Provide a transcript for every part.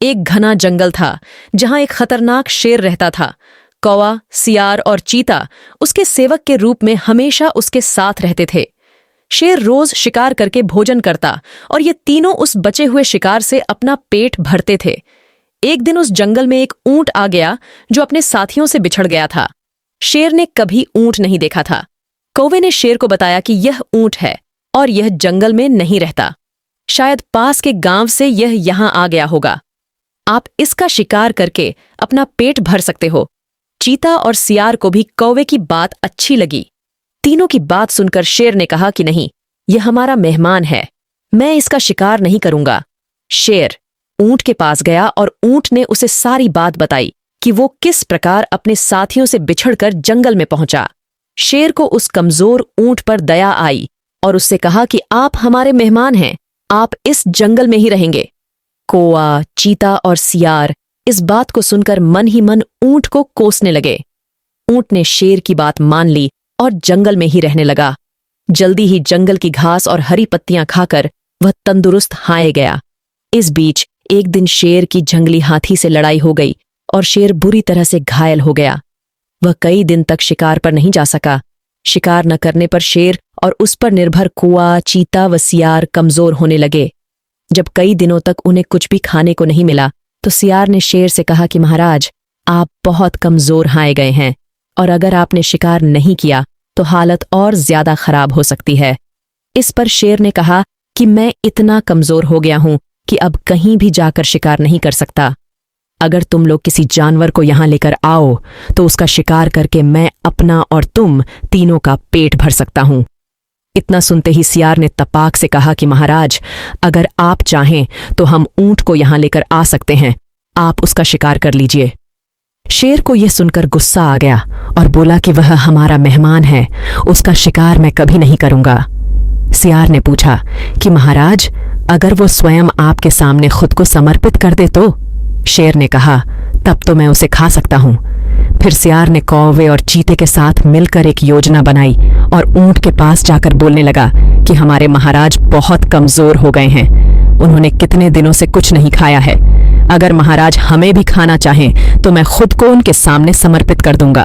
एक घना जंगल था जहां एक खतरनाक शेर रहता था। कौवा, सियार और चीता उसके सेवक के रूप में हमेशा उसके साथ रहते थे। शेर रोज शिकार करके भोजन करता और ये तीनों उस बचे हुए शिकार से अपना पेट भरते थे। एक दिन उस जंगल में एक ऊंट आ गया जो अपने साथियों से बिछड़ गया था। शेर ने कभी ऊंट नहीं देखा था। कौवे ने शेर को बताया कि यह ऊंट है और यह जंगल में नहीं रहता। शायद पास के गांव से यह यहां आ गया होगा। आप इसका शिकार करके अपना पेट भर सकते हो। चीता और सियार को भी कौवे की बात अच्छी लगी। तीनों की बात सुनकर शेर ने कहा कि नहीं, यह हमारा मेहमान है, मैं इसका शिकार नहीं करूंगा। शेर ऊंट के पास गया और ऊंट ने उसे सारी बात बताई कि वो किस प्रकार अपने साथियों से बिछड़कर जंगल में पहुंचा। शेर को उस कमजोर ऊंट पर दया आई और उससे कहा कि आप हमारे मेहमान हैं, आप इस जंगल में ही रहेंगे। कौवा, चीता और सियार इस बात को सुनकर मन ही मन ऊंट को कोसने लगे। ऊंट ने शेर की बात मान ली और जंगल में ही रहने लगा। जल्दी ही जंगल की घास और हरी पत्तियां खाकर वह तंदुरुस्त हाय गया। इस बीच एक दिन शेर की जंगली हाथी से लड़ाई हो गई और शेर बुरी तरह से घायल हो गया। वह कई दिन तक शिकार पर नहीं जा सका। शिकार न करने पर शेर और उस पर निर्भर कौवा, चीता व सियार कमजोर होने लगे। जब कई दिनों तक उन्हें कुछ भी खाने को नहीं मिला तो सियार ने शेर से कहा कि महाराज, आप बहुत कमजोर हाए गए हैं और अगर आपने शिकार नहीं किया तो हालत और ज्यादा खराब हो सकती है। इस पर शेर ने कहा कि मैं इतना कमजोर हो गया हूं कि अब कहीं भी जाकर शिकार नहीं कर सकता। अगर तुम लोग किसी जानवर को यहां लेकर आओ तो उसका शिकार करके मैं अपना और तुम तीनों का पेट भर सकता हूं। इतना सुनते ही सियार ने तपाक से कहा कि महाराज, अगर आप चाहें तो हम ऊंट को यहां लेकर आ सकते हैं, आप उसका शिकार कर लीजिए। शेर को यह सुनकर गुस्सा आ गया और बोला कि वह हमारा मेहमान है, उसका शिकार मैं कभी नहीं करूंगा। सियार ने पूछा कि महाराज, अगर वो स्वयं आपके सामने खुद को समर्पित कर दे तो? शेर ने कहा, तब तो मैं उसे खा सकता हूं। फिर सियार ने कौवे और चीते के साथ मिलकर एक योजना बनाई और ऊंट के पास जाकर बोलने लगा कि हमारे महाराज बहुत कमजोर हो गए हैं, उन्होंने कितने दिनों से कुछ नहीं खाया है। अगर महाराज हमें भी खाना चाहें तो मैं खुद को उनके सामने समर्पित कर दूंगा।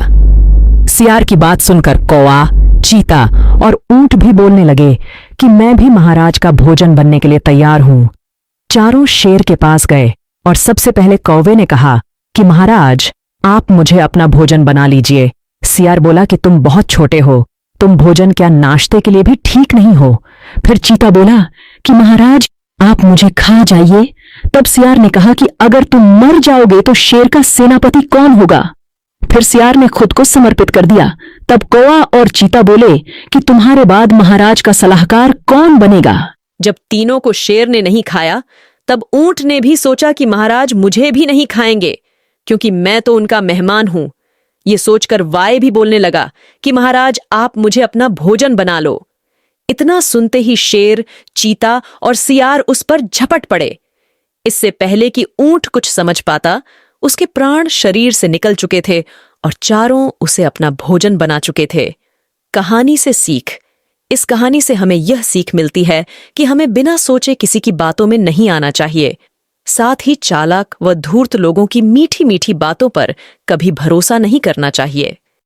सियार की बात सुनकर कौवा, चीता और ऊंट भी बोलने लगे कि मैं भी महाराज का भोजन बनने के लिए तैयार हूं। चारों शेर के पास गए और सबसे पहले कौवे ने कहा कि महाराज, आप मुझे अपना भोजन बना लीजिए। सियार बोला कि तुम बहुत छोटे हो, तुम भोजन क्या नाश्ते के लिए भी ठीक नहीं हो। फिर चीता बोला कि महाराज, आप मुझे खा जाइए। तब सियार ने कहा कि अगर तुम मर जाओगे तो शेर का सेनापति कौन होगा। फिर सियार ने खुद को समर्पित कर दिया। तब कौवा और चीता बोले कि तुम्हारे बाद महाराज का सलाहकार कौन बनेगा। जब तीनों को शेर ने नहीं खाया तब ऊंट ने भी सोचा कि महाराज मुझे भी नहीं खाएंगे क्योंकि मैं तो उनका मेहमान हूं। ये सोचकर वाय भी बोलने लगा कि महाराज, आप मुझे अपना भोजन बना लो। इतना सुनते ही शेर, चीता और सियार उस पर झपट पड़े। इससे पहले कि ऊंट कुछ समझ पाता, उसके प्राण शरीर से निकल चुके थे और चारों उसे अपना भोजन बना चुके थे। कहानी से सीख। इस कहानी से हमें यह सीख मिलती है कि हमें बिना सोचे किसी की बातों में नहीं आना चाहिए। साथ ही चालाक व धूर्त लोगों की मीठी मीठी बातों पर कभी भरोसा नहीं करना चाहिए।